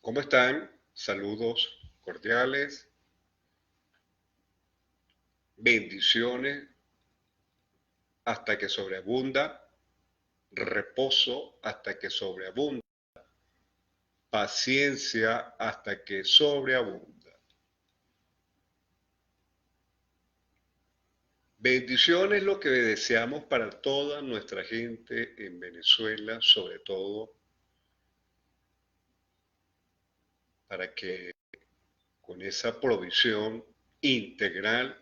¿Cómo están? Saludos cordiales, bendiciones hasta que sobreabunda, reposo hasta que sobreabunda, paciencia hasta que sobreabunda. Bendiciones lo que deseamos para toda nuestra gente en Venezuela, sobre todo para que con esa provisión integral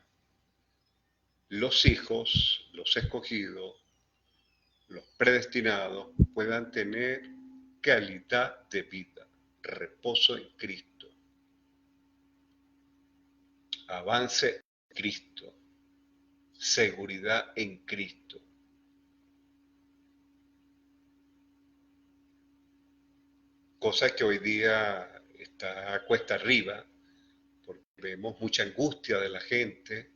los hijos, los escogidos, los predestinados puedan tener calidad de vida, reposo en Cristo, avance en Cristo, seguridad en Cristo. Cosa que hoy día está cuesta arriba, porque vemos mucha angustia de la gente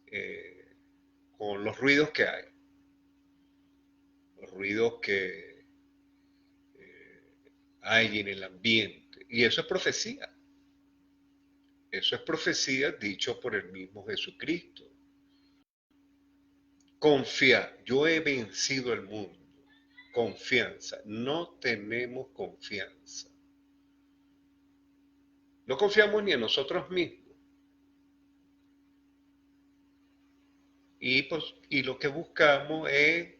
eh, con los ruidos que hay, los ruidos que hay en el ambiente. Y eso es profecía dicho por el mismo Jesucristo. Confiar, yo he vencido el mundo. Confianza, no tenemos confianza. No confiamos ni en nosotros mismos. Y lo que buscamos es,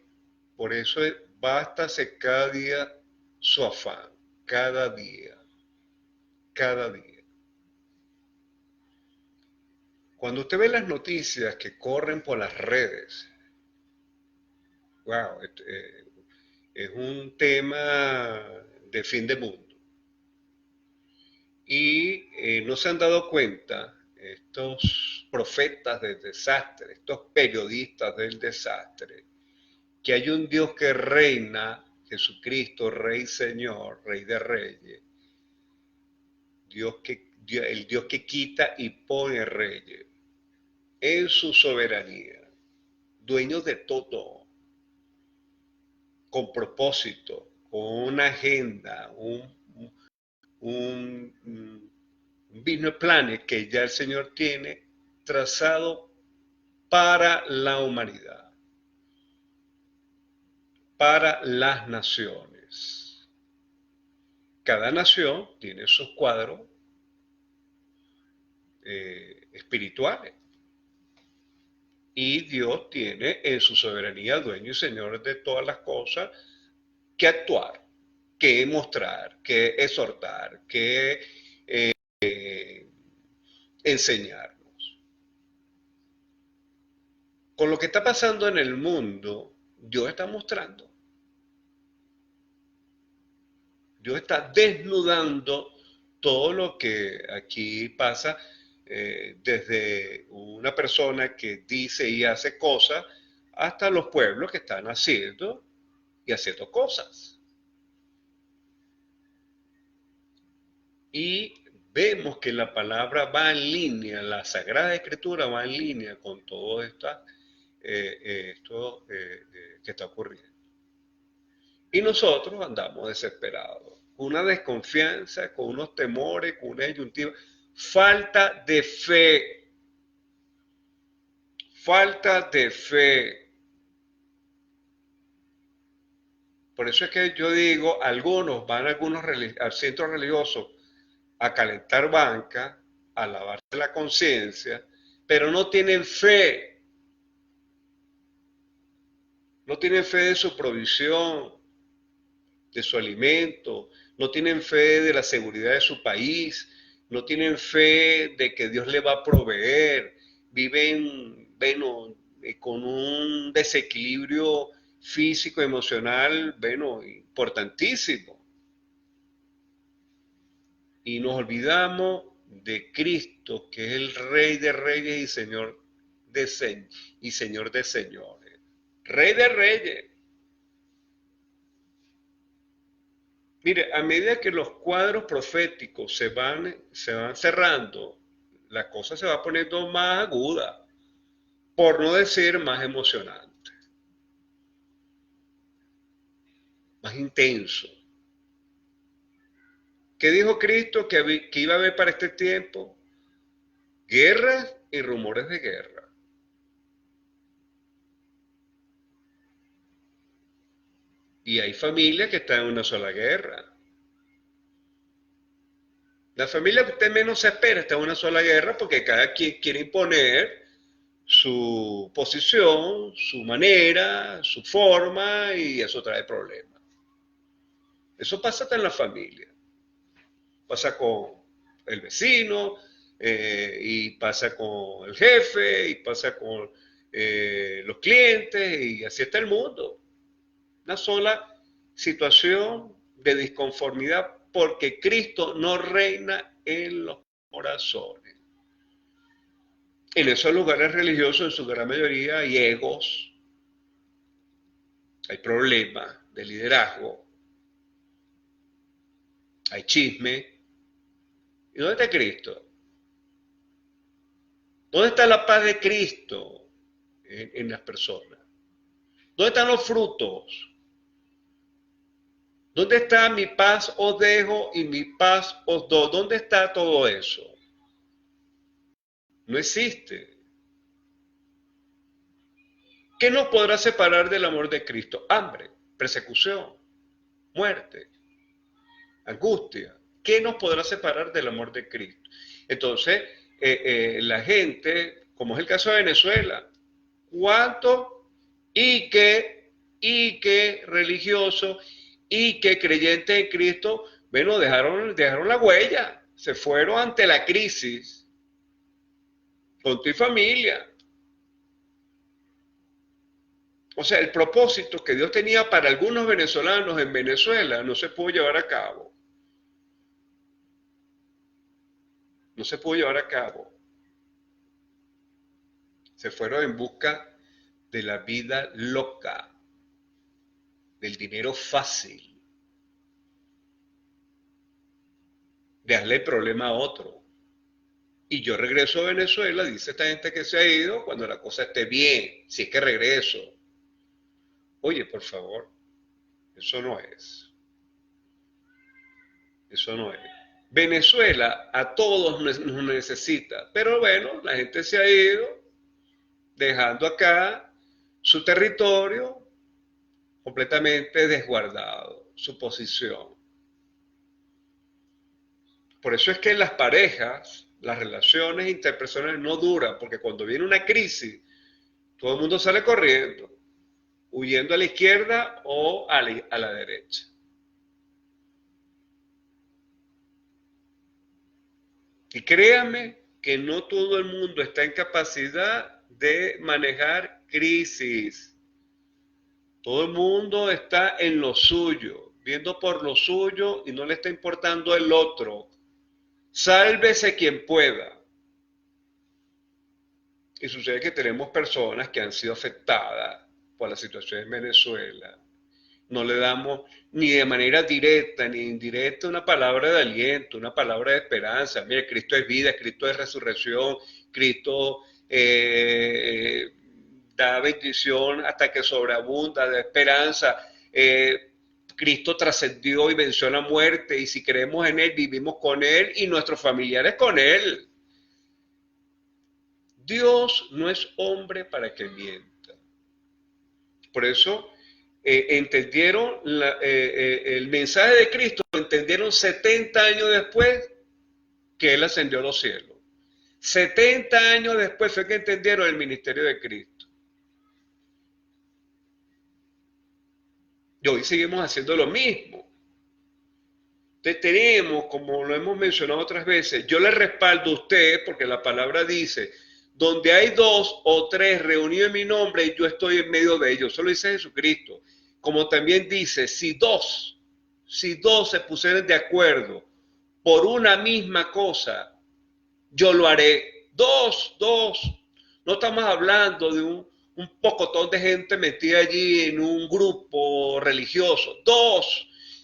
por eso es, bástase cada día su afán, cada día, cada día. Cuando usted ve las noticias que corren por las redes, wow, es un tema de fin de mundo. Y no se han dado cuenta estos profetas del desastre, estos periodistas del desastre, que hay un Dios que reina, Jesucristo, Rey Señor, Rey de Reyes, el Dios que quita y pone reyes, en su soberanía, dueño de todo, con propósito, con una agenda, un business plan que ya el Señor tiene trazado para la humanidad, para las naciones. Cada nación tiene sus cuadros espirituales y Dios tiene en su soberanía, dueño y señor de todas las cosas, que actuar, que mostrar, que exhortar, que enseñarnos. Con lo que está pasando en el mundo, Dios está mostrando, Dios está desnudando todo lo que aquí pasa, desde una persona que dice y hace cosas hasta los pueblos que están haciendo y haciendo cosas. Y vemos que la palabra va en línea, la Sagrada Escritura va en línea con todo esto que está ocurriendo. Y nosotros andamos desesperados, con una desconfianza, con unos temores, con una disyuntiva, falta de fe, falta de fe. Por eso es que yo digo, algunos van a algunos al centro religioso a calentar banca, a lavarse la conciencia, pero no tienen fe, no tienen fe de su provisión, de su alimento, no tienen fe de la seguridad de su país, no tienen fe de que Dios le va a proveer, viven, bueno, con un desequilibrio físico, emocional, bueno, importantísimo. Y nos olvidamos de Cristo, que es el Rey de Reyes y Señor de Señores. Rey de Reyes. Mire, a medida que los cuadros proféticos se van cerrando, la cosa se va poniendo más aguda, por no decir más emocionante, más intenso. ¿Qué dijo Cristo que iba a haber para este tiempo? Guerras y rumores de guerra. Y hay familias que están en una sola guerra. La familia que usted menos se espera está en una sola guerra porque cada quien quiere imponer su posición, su manera, su forma y eso trae problemas. Eso pasa hasta en la familia. Pasa con el vecino y pasa con el jefe y pasa con los clientes y así está el mundo. Una sola situación de disconformidad porque Cristo no reina en los corazones. En esos lugares religiosos, en su gran mayoría, hay egos, hay problemas de liderazgo, hay chisme. ¿Y dónde está Cristo? ¿Dónde está la paz de Cristo en las personas? ¿Dónde están los frutos? ¿Dónde está mi paz os dejo y mi paz os doy? ¿Dónde está todo eso? No existe. ¿Qué nos podrá separar del amor de Cristo? Hambre, persecución, muerte, angustia. ¿Qué nos podrá separar del amor de Cristo? Entonces, la gente, como es el caso de Venezuela, ¿cuánto y qué religioso y que creyentes en Cristo, bueno, dejaron la huella, se fueron ante la crisis con tu familia? O sea, el propósito que Dios tenía para algunos venezolanos en Venezuela no se pudo llevar a cabo. No se pudo llevar a cabo. Se fueron en busca de la vida loca, del dinero fácil, de darle el problema a otro. Y yo regreso a Venezuela, dice esta gente que se ha ido, cuando la cosa esté bien, si es que regreso. Oye, por favor, eso no es. Eso no es. Venezuela a todos nos necesita, pero bueno, la gente se ha ido dejando acá su territorio completamente desguardado, su posición. Por eso es que las parejas, las relaciones interpersonales no duran, porque cuando viene una crisis, todo el mundo sale corriendo, huyendo a la izquierda o a la derecha. Y créame que no todo el mundo está en capacidad de manejar crisis. Todo el mundo está en lo suyo, viendo por lo suyo y no le está importando el otro. Sálvese quien pueda. Y sucede que tenemos personas que han sido afectadas por la situación en Venezuela. No le damos ni de manera directa ni indirecta una palabra de aliento, una palabra de esperanza. Mire, Cristo es vida, Cristo es resurrección, Cristo da bendición hasta que sobreabunda, da esperanza. Cristo trascendió y venció la muerte y si creemos en Él, vivimos con Él y nuestros familiares con Él. Dios no es hombre para que mienta. Por eso entendieron el mensaje de Cristo, lo entendieron 70 años después que Él ascendió a los cielos. 70 años después fue que entendieron el ministerio de Cristo. Y hoy seguimos haciendo lo mismo. Entonces tenemos, como lo hemos mencionado otras veces, yo le respaldo a usted porque la palabra dice, donde hay 2 o 3 reunidos en mi nombre, yo estoy en medio de ellos. Eso lo dice Jesucristo. Como también dice, si dos se pusieran de acuerdo por una misma cosa, yo lo haré. Dos. No estamos hablando de un pocotón de gente metida allí en un grupo religioso.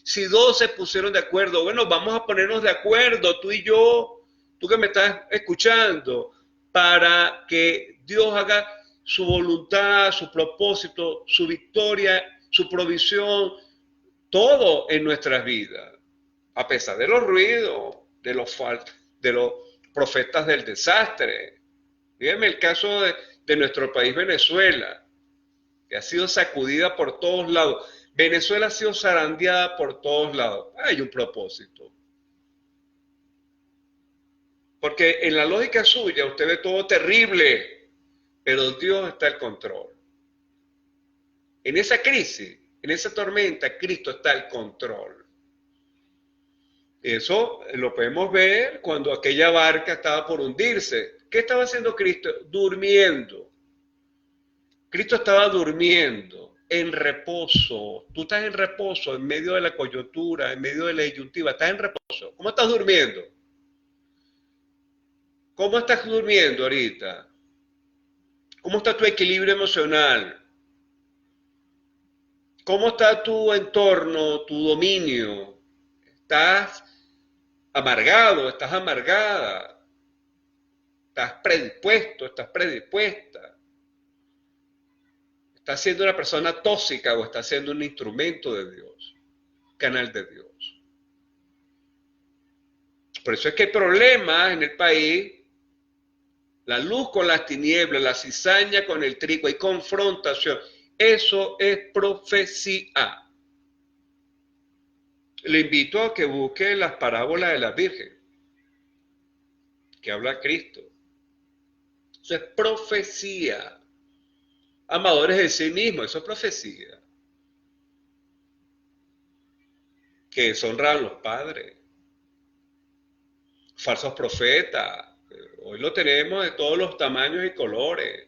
Si 2 se pusieron de acuerdo, bueno, vamos a ponernos de acuerdo, tú y yo, tú que me estás escuchando, para que Dios haga su voluntad, su propósito, su victoria, su provisión, todo en nuestras vidas. a pesar de los ruidos, de los profetas del desastre. Dígame el caso de nuestro país Venezuela, que ha sido sacudida por todos lados. Venezuela ha sido zarandeada por todos lados. Hay un propósito. Porque en la lógica suya usted ve todo terrible, pero Dios está al control. En esa crisis, en esa tormenta, Cristo está al control. Eso lo podemos ver cuando aquella barca estaba por hundirse. ¿Qué estaba haciendo Cristo? Durmiendo. Cristo estaba durmiendo, en reposo. Tú estás en reposo en medio de la coyuntura, en medio de la disyuntiva. Estás en reposo. ¿Cómo estás durmiendo? ¿Cómo estás durmiendo ahorita? ¿Cómo está tu equilibrio emocional? ¿Cómo está tu entorno, tu dominio? ¿Estás amargado? ¿Estás amargada? ¿Estás predispuesto? ¿Estás predispuesta? ¿Estás siendo una persona tóxica o estás siendo un instrumento de Dios? Canal de Dios. Por eso es que hay problemas en el país. La luz con las tinieblas, la cizaña con el trigo, hay confrontación. Eso es profecía. Le invito a que busque las parábolas de la Virgen, que habla Cristo. Eso es profecía. Amadores de sí mismos, eso es profecía. Que deshonran a los padres. Falsos profetas. Hoy lo tenemos de todos los tamaños y colores.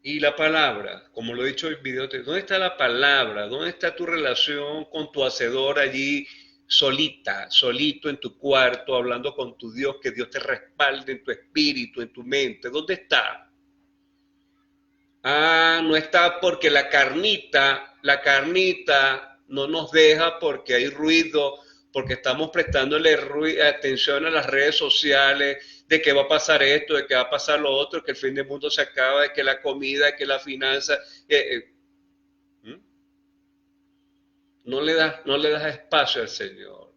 Y la palabra, como lo he dicho en el video, ¿dónde está la palabra? ¿Dónde está tu relación con tu hacedor allí solita, solito en tu cuarto, hablando con tu Dios, que Dios te respalde en tu espíritu, en tu mente? ¿Dónde está? Ah, no está porque la carnita no nos deja porque hay ruido, porque estamos prestándole atención a las redes sociales, de que va a pasar esto, de que va a pasar lo otro, que el fin del mundo se acaba, de que la comida, de que la finanza. No le das espacio al Señor.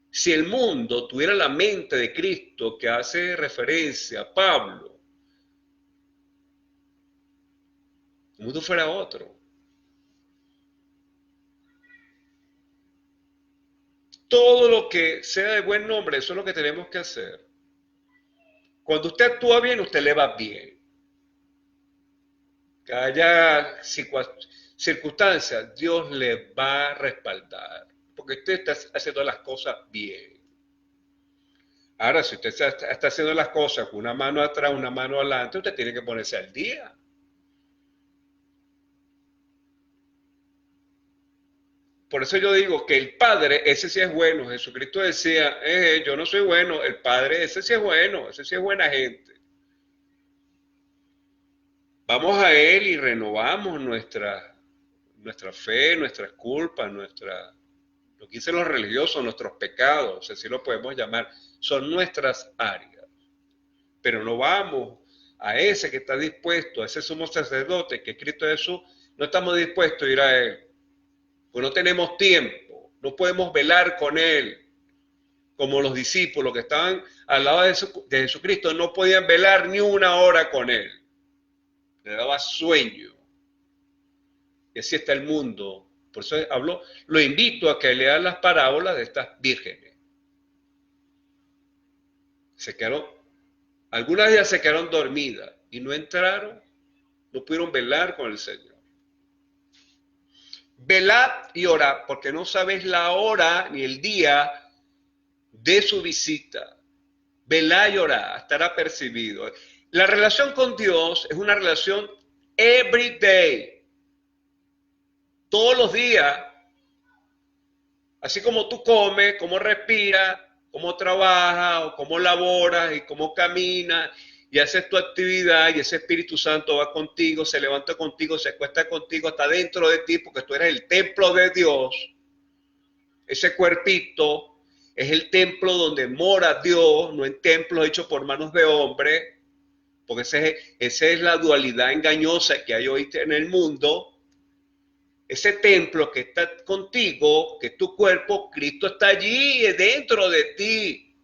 Si el mundo tuviera la mente de Cristo, que hace referencia a Pablo, el mundo fuera otro. Todo lo que sea de buen nombre, eso es lo que tenemos que hacer. Cuando usted actúa bien, usted le va bien. Que haya circunstancias, Dios le va a respaldar. Porque usted está haciendo las cosas bien. Ahora, si usted está haciendo las cosas con una mano atrás, una mano adelante, usted tiene que ponerse al día. Por eso yo digo que el Padre, ese sí es bueno. Jesucristo decía, yo no soy bueno, el Padre, ese sí es bueno, ese sí es buena gente. Vamos a Él y renovamos nuestra fe, nuestras culpas, lo que dicen los religiosos, nuestros pecados, así lo podemos llamar, son nuestras áreas. Pero no vamos a ese que está dispuesto, a ese sumo sacerdote que es Cristo Jesús, no estamos dispuestos a ir a Él. Pues no tenemos tiempo, no podemos velar con Él, como los discípulos que estaban al lado de Jesucristo, no podían velar ni una hora con Él, le daba sueño. Y así está el mundo. Por eso lo invito a que lean las parábolas de estas vírgenes. Algunas de ellas se quedaron dormidas y no entraron, no pudieron velar con el Señor. Velad y orad, porque no sabéis la hora ni el día de su visita. Velad y orad, estará percibido. La relación con Dios es una relación every day, todos los días. Así como tú comes, cómo respiras, cómo trabajas, o cómo laboras y cómo caminas y haces tu actividad y ese Espíritu Santo va contigo, se levanta contigo, se acuesta contigo, está dentro de ti porque tú eres el templo de Dios. Ese cuerpito es el templo donde mora Dios, no en templos hechos por manos de hombre, porque esa es la dualidad engañosa que hay hoy en el mundo. ese templo que está contigo, que es tu cuerpo, Cristo está allí, dentro de ti.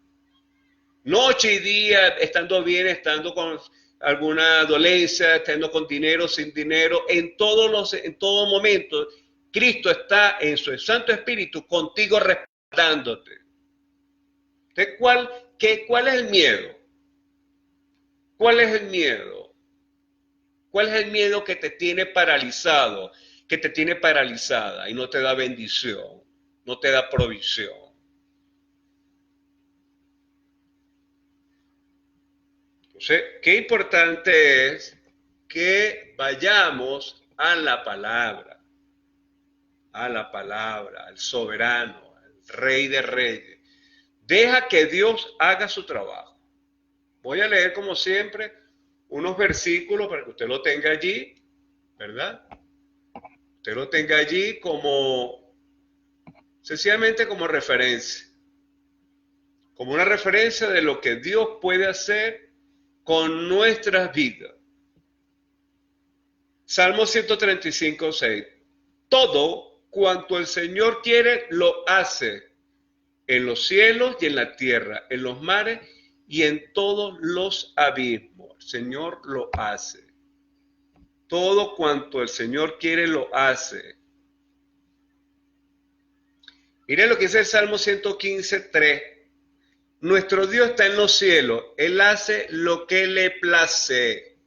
Noche y día, estando bien, estando con alguna dolencia, estando con dinero, sin dinero, en todo momento, Cristo está en su Santo Espíritu contigo respaldándote. Entonces, ¿cuál es el miedo? ¿Cuál es el miedo? ¿Cuál es el miedo que te tiene paralizado, que te tiene paralizada y no te da bendición, no te da provisión? Entonces, qué importante es que vayamos a la palabra, al soberano, al Rey de Reyes. Deja que Dios haga su trabajo. Voy a leer, como siempre, unos versículos para que usted lo tenga allí, ¿verdad? Usted lo tenga allí sencillamente como referencia. Como una referencia de lo que Dios puede hacer con nuestras vidas. Salmo 135, 6. Todo cuanto el Señor quiere, lo hace en los cielos y en la tierra, en los mares y en todos los abismos. El Señor lo hace. Todo cuanto el Señor quiere, lo hace. Mire lo que dice el Salmo 115, 3. Nuestro Dios está en los cielos. Él hace lo que le place.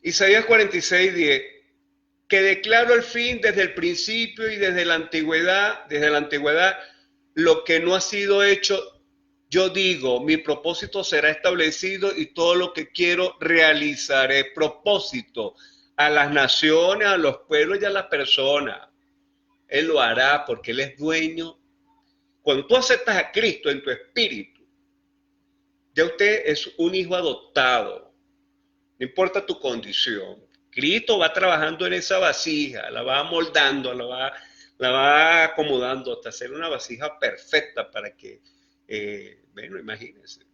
Isaías 46, 10. Que declaro el fin desde el principio y desde la antigüedad, lo que no ha sido hecho, yo digo, mi propósito será establecido y todo lo que quiero realizaré. Propósito a las naciones, a los pueblos y a las personas. Él lo hará porque Él es dueño. Cuando tú aceptas a Cristo en tu espíritu, ya usted es un hijo adoptado. No importa tu condición. Cristo va trabajando en esa vasija, la va moldando, la va acomodando hasta hacer una vasija perfecta para que, bueno, imagínense.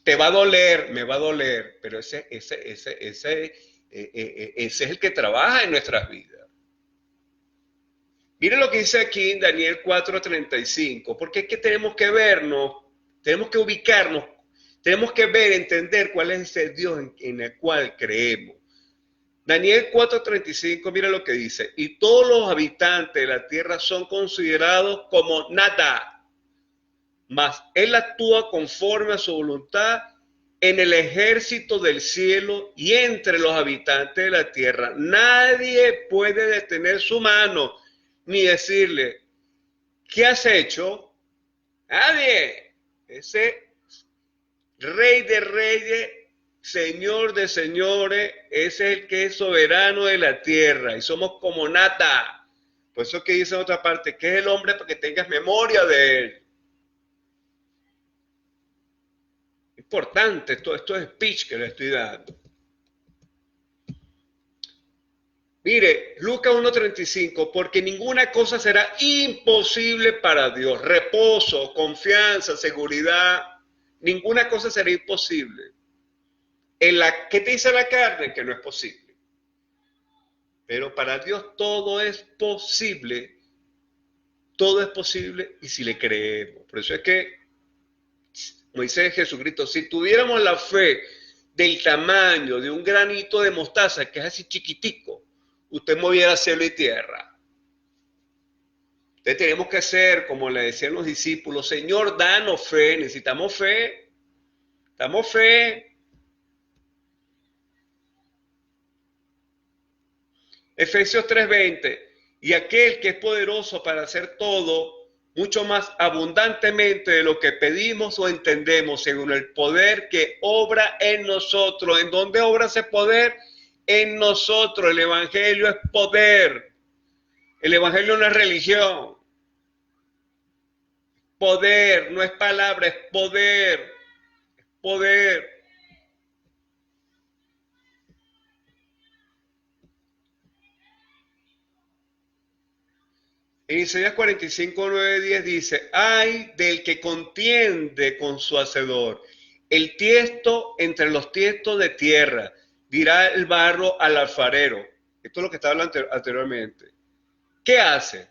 Te va a doler, me va a doler, pero ese es el que trabaja en nuestras vidas. Mire lo que dice aquí en Daniel 4:35, porque es que tenemos que vernos, tenemos que ubicarnos, tenemos que ver, entender cuál es ese Dios en el cual creemos. Daniel 4:35, mira lo que dice, y todos los habitantes de la tierra son considerados como nada, mas Él actúa conforme a su voluntad en el ejército del cielo y entre los habitantes de la tierra. Nadie puede detener su mano ni decirle, ¿qué has hecho? Nadie. Ese Rey de Reyes, Señor de señores, ese es el que es soberano de la tierra y somos como nata. Por eso que dice en otra parte, que es el hombre para que tengas memoria de él. Importante, esto es speech que le estoy dando. Mire, Lucas 1:35, porque ninguna cosa será imposible para Dios. Reposo, confianza, seguridad, ninguna cosa será imposible. ¿Qué te dice la carne? Que no es posible. Pero para Dios todo es posible y si le creemos. Por eso es que Moisés, Jesucristo, si tuviéramos la fe del tamaño de un granito de mostaza, que es así chiquitico, usted moviera cielo y tierra. Entonces tenemos que hacer, como le decían los discípulos, Señor, danos fe, necesitamos fe, damos fe. Efesios 3:20, y aquel que es poderoso para hacer todo, mucho más abundantemente de lo que pedimos o entendemos, según el poder que obra en nosotros. ¿En dónde obra ese poder? En nosotros. El evangelio es poder. El evangelio no es religión. Poder, no es palabra, es poder. Poder. En Isaías 45, 9, 10 dice, ay del que contiende con su hacedor, el tiesto entre los tiestos de tierra, dirá el barro al alfarero. Esto es lo que estaba hablando anteriormente. ¿Qué hace?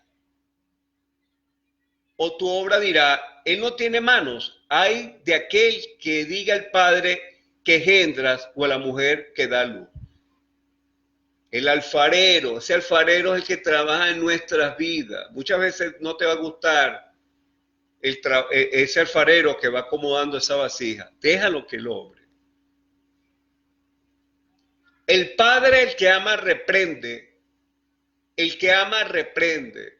O tu obra dirá, él no tiene manos. Hay de aquel que diga al padre que engendras o a la mujer que da luz. El alfarero, ese alfarero es el que trabaja en nuestras vidas. Muchas veces no te va a gustar ese alfarero que va acomodando esa vasija. Déjalo que lo obre. El padre, el que ama, reprende. El que ama, reprende.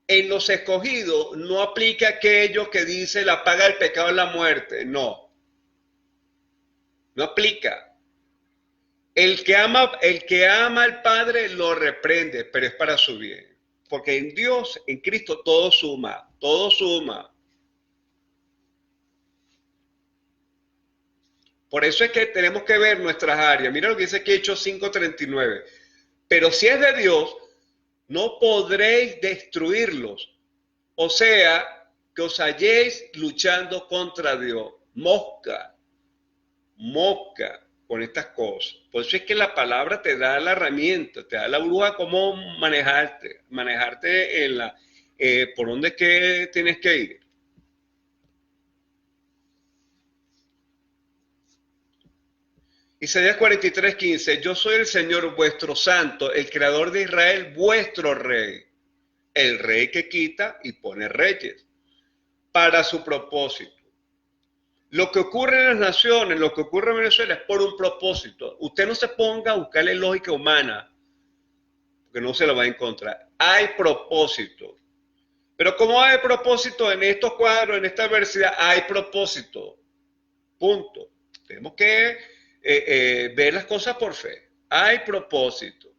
En los escogidos no aplica aquello que dice la paga del pecado es la muerte. No. No aplica. El que ama al Padre lo reprende, pero es para su bien. Porque en Dios, en Cristo, todo suma, todo suma. Por eso es que tenemos que ver nuestras áreas. Mira lo que dice aquí Hechos 5:39. Pero si es de Dios, no podréis destruirlos. O sea, que os halléis luchando contra Dios. Mosca con estas cosas. Por eso es que la palabra te da la herramienta, te da la bruja cómo manejarte en por dónde es que tienes que ir. Isaías 43:15, yo soy el Señor vuestro santo, el creador de Israel, vuestro rey, el rey que quita y pone reyes para su propósito. Lo que ocurre en las naciones, lo que ocurre en Venezuela es por un propósito. Usted no se ponga a buscarle lógica humana, porque no se la va a encontrar. Hay propósito. Pero como hay propósito en estos cuadros, en esta adversidad, hay propósito. Punto. Tenemos que ver las cosas por fe. Hay propósito.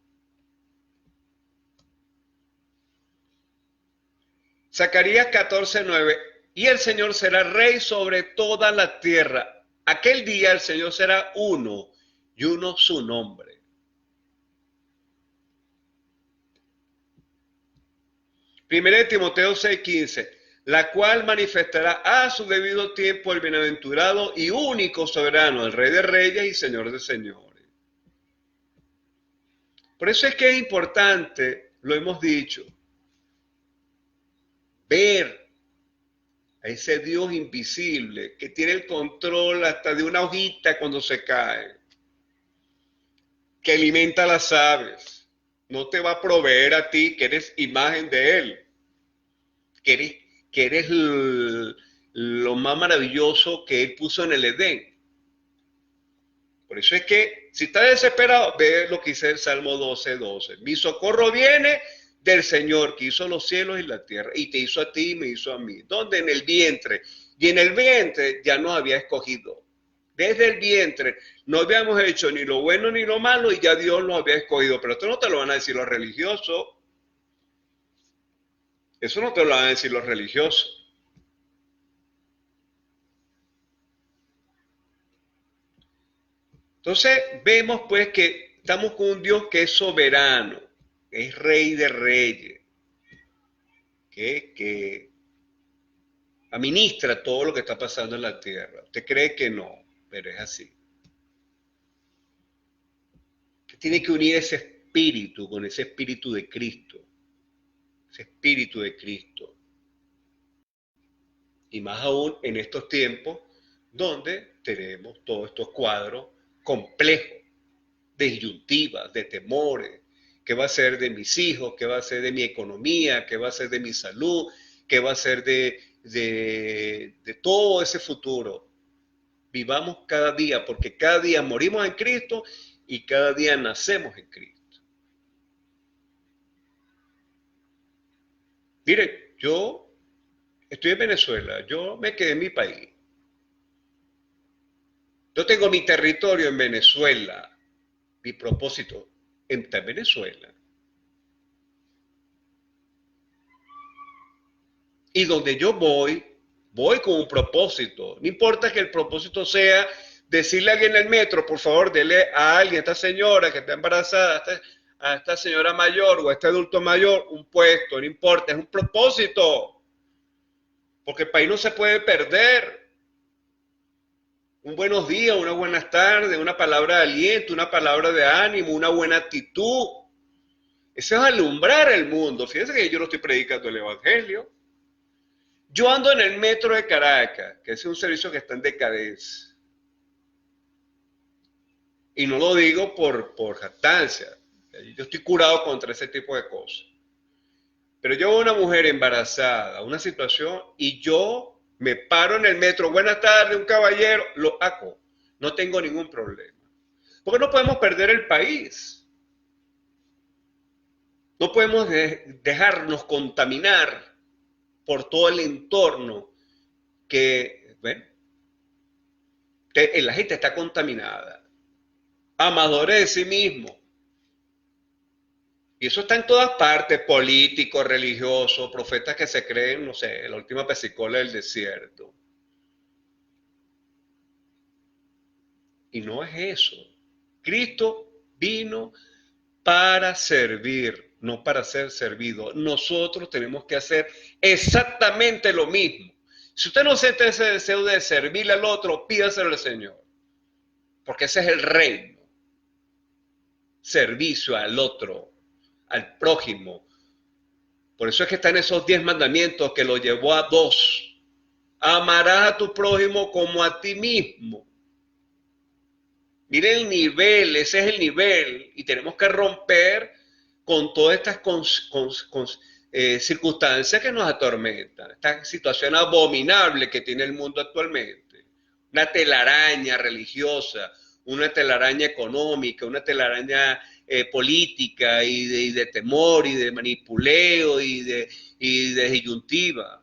Zacarías 14:9. Y el Señor será rey sobre toda la tierra. Aquel día el Señor será uno y uno su nombre. Primera de Timoteo 6:15, la cual manifestará a su debido tiempo el bienaventurado y único soberano, el Rey de Reyes y Señor de Señores. Por eso es que es importante, lo hemos dicho, ver a ese Dios invisible que tiene el control hasta de una hojita cuando se cae, que alimenta a las aves, no te va a proveer a ti que eres imagen de Él, que eres lo más maravilloso que Él puso en el Edén. Por eso es que si estás desesperado, ve lo que dice el Salmo 12:12. Mi socorro viene del Señor que hizo los cielos y la tierra, y te hizo a ti y me hizo a mí. ¿Dónde? En el vientre. Y en el vientre ya nos había escogido. Desde el vientre no habíamos hecho ni lo bueno ni lo malo y ya Dios nos había escogido. Pero esto no te lo van a decir los religiosos. Eso no te lo van a decir los religiosos. Entonces vemos pues que estamos con un Dios que es soberano, es Rey de Reyes, que administra todo lo que está pasando en la tierra. Usted cree que no, pero es así. Usted tiene que unir ese espíritu con ese espíritu de Cristo. Ese espíritu de Cristo. Y más aún en estos tiempos donde tenemos todos estos cuadros complejos, de disyuntivas, de temores. ¿Qué va a ser de mis hijos? ¿Qué va a ser de mi economía? ¿Qué va a ser de mi salud? ¿Qué va a ser de todo ese futuro? Vivamos cada día, porque cada día morimos en Cristo y cada día nacemos en Cristo. Miren, yo estoy en Venezuela, yo me quedé en mi país. Yo tengo mi territorio en Venezuela, mi propósito está en Venezuela. Y donde yo voy con un propósito. No importa que el propósito sea decirle a alguien en el metro, por favor, dele a alguien, a esta señora que está embarazada, a esta señora mayor o a este adulto mayor, un puesto, no importa, es un propósito. Porque el país no se puede perder. Un buenos días, unas buenas tardes, una palabra de aliento, una palabra de ánimo, una buena actitud. Eso es alumbrar el mundo. Fíjense que yo no estoy predicando el Evangelio. Yo ando en el metro de Caracas, que es un servicio que está en decadencia. Y no lo digo por jactancia. Yo estoy curado contra ese tipo de cosas. Pero yo veo una mujer embarazada, una situación, y yo me paro en el metro, buenas tardes, un caballero, lo hago. No tengo ningún problema. Porque no podemos perder el país. No podemos dejarnos contaminar por todo el entorno que, bueno, la gente está contaminada. Amadores de sí mismo. Y eso está en todas partes, políticos, religiosos, profetas que se creen, no sé, la última pesicola del desierto. Y no es eso. Cristo vino para servir, no para ser servido. Nosotros tenemos que hacer exactamente lo mismo. Si usted no siente ese deseo de servirle al otro, pídaselo al Señor. Porque ese es el reino. Servicio al otro, al prójimo. Por eso es que están esos 10 mandamientos que lo llevó a 2. Amarás a tu prójimo como a ti mismo. Miren el nivel, ese es el nivel. Y tenemos que romper con todas estas circunstancias que nos atormentan. Esta situación abominable que tiene el mundo actualmente. Una telaraña religiosa, una telaraña económica, una telaraña política y de temor y de manipuleo y de disyuntiva.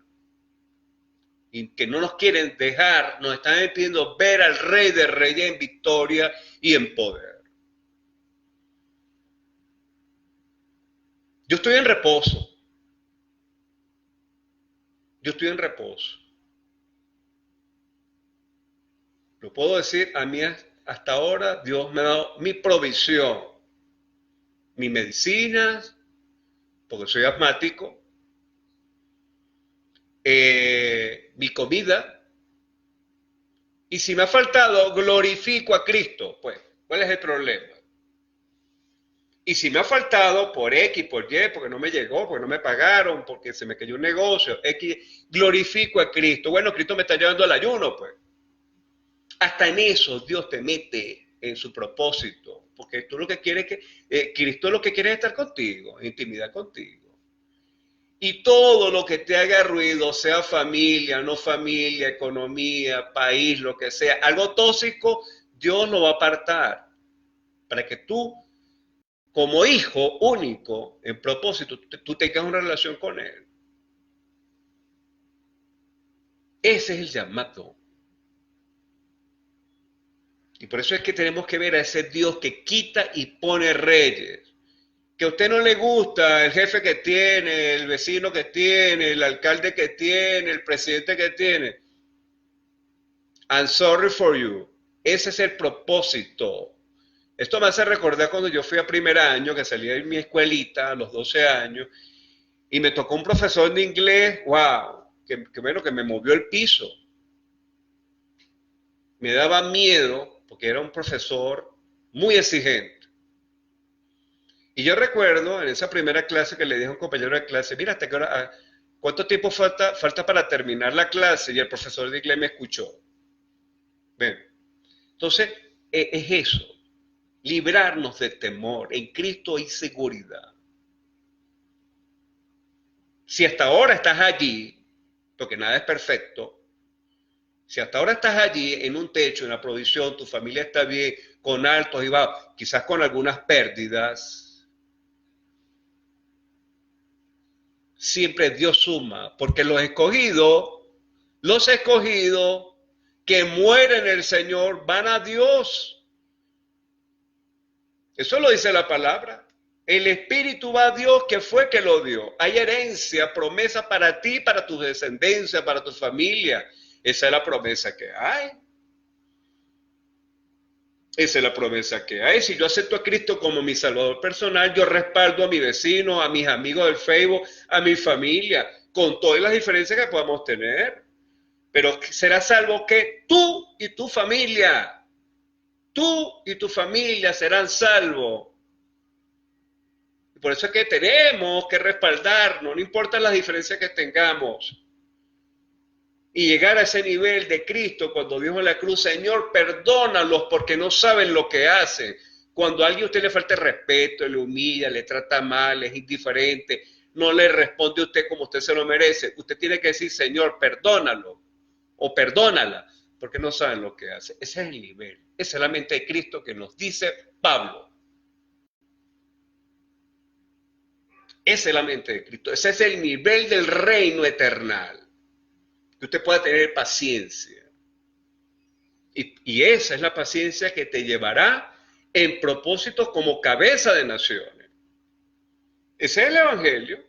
Y que no nos quieren dejar, nos están impidiendo ver al Rey de Reyes en victoria y en poder. Yo estoy en reposo. Yo estoy en reposo. Lo puedo decir, a mí hasta ahora Dios me ha dado mi provisión, mis medicinas, porque soy asmático, mi comida, y si me ha faltado, glorifico a Cristo. Pues, ¿cuál es el problema? Y si me ha faltado por X, por Y, porque no me llegó, porque no me pagaron, porque se me cayó un negocio, X, glorifico a Cristo. Bueno, Cristo me está llevando al ayuno, pues. Hasta en eso Dios te mete en su propósito, porque tú lo que quieres que, Cristo lo que quiere es estar contigo, intimidad contigo. Y todo lo que te haga ruido, sea familia, no familia, economía, país, lo que sea, algo tóxico, Dios lo va a apartar para que tú, como hijo único, en propósito, tú tengas una relación con Él. Ese es el llamado. Y por eso es que tenemos que ver a ese Dios que quita y pone reyes. Que a usted no le gusta el jefe que tiene, el vecino que tiene, el alcalde que tiene, el presidente que tiene. I'm sorry for you. Ese es el propósito. Esto me hace recordar cuando yo fui a primer año, que salí de mi escuelita a los 12 años, y me tocó un profesor de inglés, wow, que me movió el piso. Me daba miedo, porque era un profesor muy exigente. Y yo recuerdo en esa primera clase que le dije a un compañero de clase, mira, ¿hasta qué hora, cuánto tiempo falta para terminar la clase? Y el profesor de inglés me escuchó. Ven. Entonces, es eso, librarnos del temor. En Cristo hay seguridad. Si hasta ahora estás allí, porque nada es perfecto, si hasta ahora estás allí en un techo, en la provisión, tu familia está bien, con altos y bajos, quizás con algunas pérdidas, siempre Dios suma, porque los escogidos que mueren en el Señor van a Dios. Eso lo dice la palabra. El Espíritu va a Dios que fue que lo dio. Hay herencia, promesa para ti, para tu descendencia, para tu familia. Esa es la promesa que hay. Esa es la promesa que hay. Si yo acepto a Cristo como mi Salvador personal, yo respaldo a mi vecino, a mis amigos del Facebook, a mi familia, con todas las diferencias que podamos tener. Pero serás salvo que tú y tu familia. Tú y tu familia serán salvos. Por eso es que tenemos que respaldarnos, no importa las diferencias que tengamos. Y llegar a ese nivel de Cristo cuando dijo en la cruz, Señor, perdónalos porque no saben lo que hacen. Cuando a alguien a usted le falta respeto, le humilla, le trata mal, es indiferente, no le responde a usted como usted se lo merece, usted tiene que decir, Señor, perdónalo o perdónala, porque no saben lo que hace. Ese es el nivel. Esa es la mente de Cristo que nos dice Pablo. Esa es la mente de Cristo. Ese es el nivel del reino eternal. Que usted pueda tener paciencia. Y esa es la paciencia que te llevará en propósitos como cabeza de naciones. Ese es el Evangelio.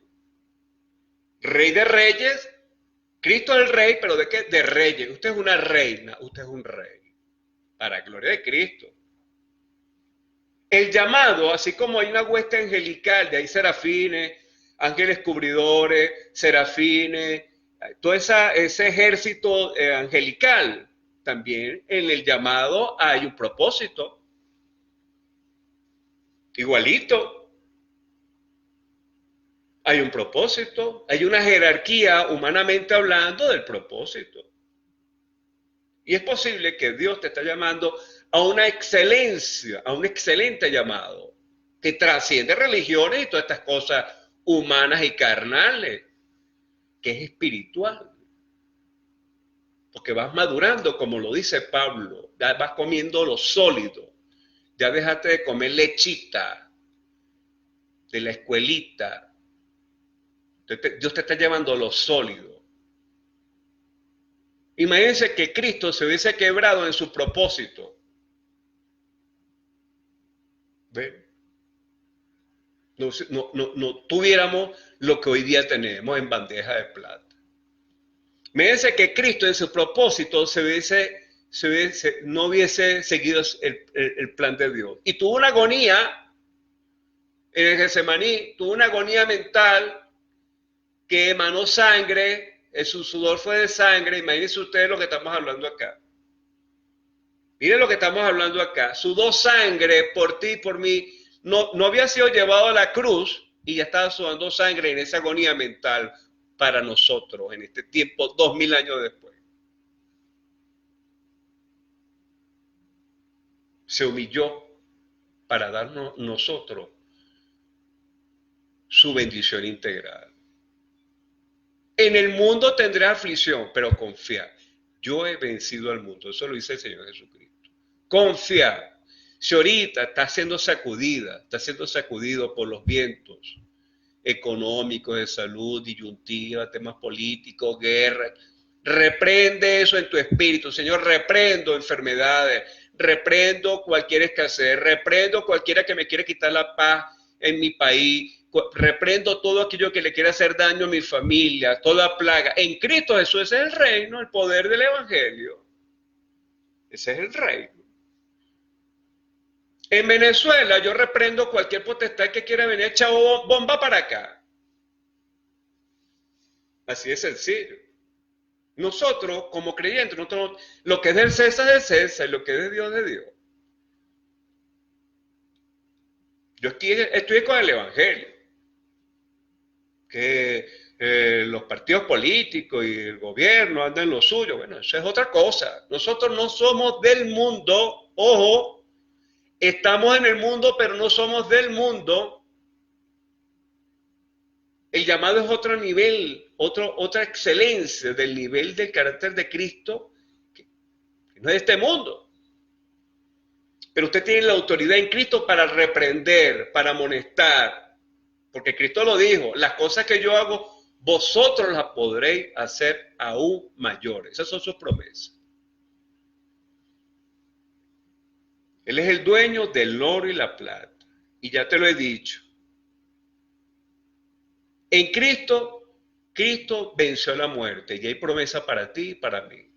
Rey de reyes. Cristo es el rey, pero ¿de qué? De reyes. Usted es una reina, usted es un rey. Para gloria de Cristo. El llamado, así como hay una hueste angelical, de ahí serafines, ángeles cubridores, serafines, todo ese ejército angelical, también en el llamado hay un propósito. Igualito. Hay un propósito, hay una jerarquía, humanamente hablando, del propósito. Y es posible que Dios te está llamando a una excelencia, a un excelente llamado, que trasciende religiones y todas estas cosas humanas y carnales, que es espiritual. Porque vas madurando, como lo dice Pablo, ya vas comiendo lo sólido, ya dejaste de comer lechita de la escuelita. Dios te está llevando lo sólido. Imagínense que Cristo se hubiese quebrado en su propósito. ¿Ven? No tuviéramos lo que hoy día tenemos en bandeja de plata. Imagínense que Cristo en su propósito no hubiese seguido el plan de Dios. Y tuvo una agonía en el Getsemaní, tuvo una agonía mental que emanó sangre, su sudor fue de sangre. Imagínense ustedes lo que estamos hablando acá. Miren lo que estamos hablando acá. Sudó sangre por ti y por mí. No había sido llevado a la cruz y ya estaba sudando sangre en esa agonía mental para nosotros en este tiempo, 2000 años después. Se humilló para darnos nosotros su bendición integral. En el mundo tendré aflicción, pero confía. Yo he vencido al mundo. Eso lo dice el Señor Jesucristo. Confía. Si ahorita está siendo sacudido por los vientos económicos, de salud, disyuntiva, temas políticos, guerra, reprende eso en tu espíritu. Señor, reprendo enfermedades, reprendo cualquier escasez, reprendo cualquiera que me quiera quitar la paz en mi país, reprendo todo aquello que le quiera hacer daño a mi familia, toda plaga. En Cristo Jesús ese es el reino, el poder del Evangelio. Ese es el reino. En Venezuela yo reprendo cualquier potestad que quiera venir a echar bomba para acá. Así es sencillo. Nosotros, como creyentes, lo que es del César es del César y lo que es de Dios es de Dios. Yo estoy con el Evangelio. Que los partidos políticos y el gobierno andan en lo suyo. Bueno, eso es otra cosa. Nosotros no somos del mundo, ojo. Estamos en el mundo, pero no somos del mundo. El llamado es otro nivel, otra excelencia del nivel del carácter de Cristo, que no es de este mundo. Pero usted tiene la autoridad en Cristo para reprender, para amonestar. Porque Cristo lo dijo, las cosas que yo hago, vosotros las podréis hacer aún mayores. Esas son sus promesas. Él es el dueño del oro y la plata. Y ya te lo he dicho. En Cristo, Cristo venció la muerte y hay promesa para ti y para mí.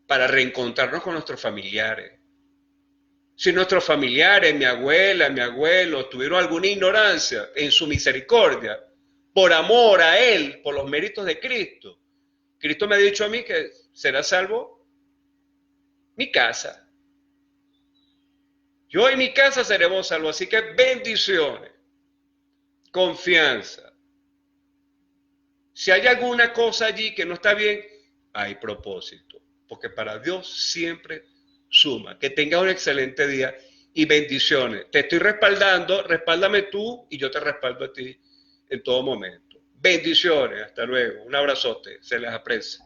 Para reencontrarnos con nuestros familiares. Si nuestros familiares, mi abuela, mi abuelo, tuvieron alguna ignorancia en su misericordia, por amor a Él, por los méritos de Cristo, Cristo me ha dicho a mí que será salvo mi casa. Yo y mi casa seremos salvos. Así que bendiciones, confianza. Si hay alguna cosa allí que no está bien, hay propósito. Porque para Dios siempre suma. Que tengas un excelente día y bendiciones. Te estoy respaldando, respáldame tú y yo te respaldo a ti en todo momento. Bendiciones, hasta luego. Un abrazote, se les aprecia.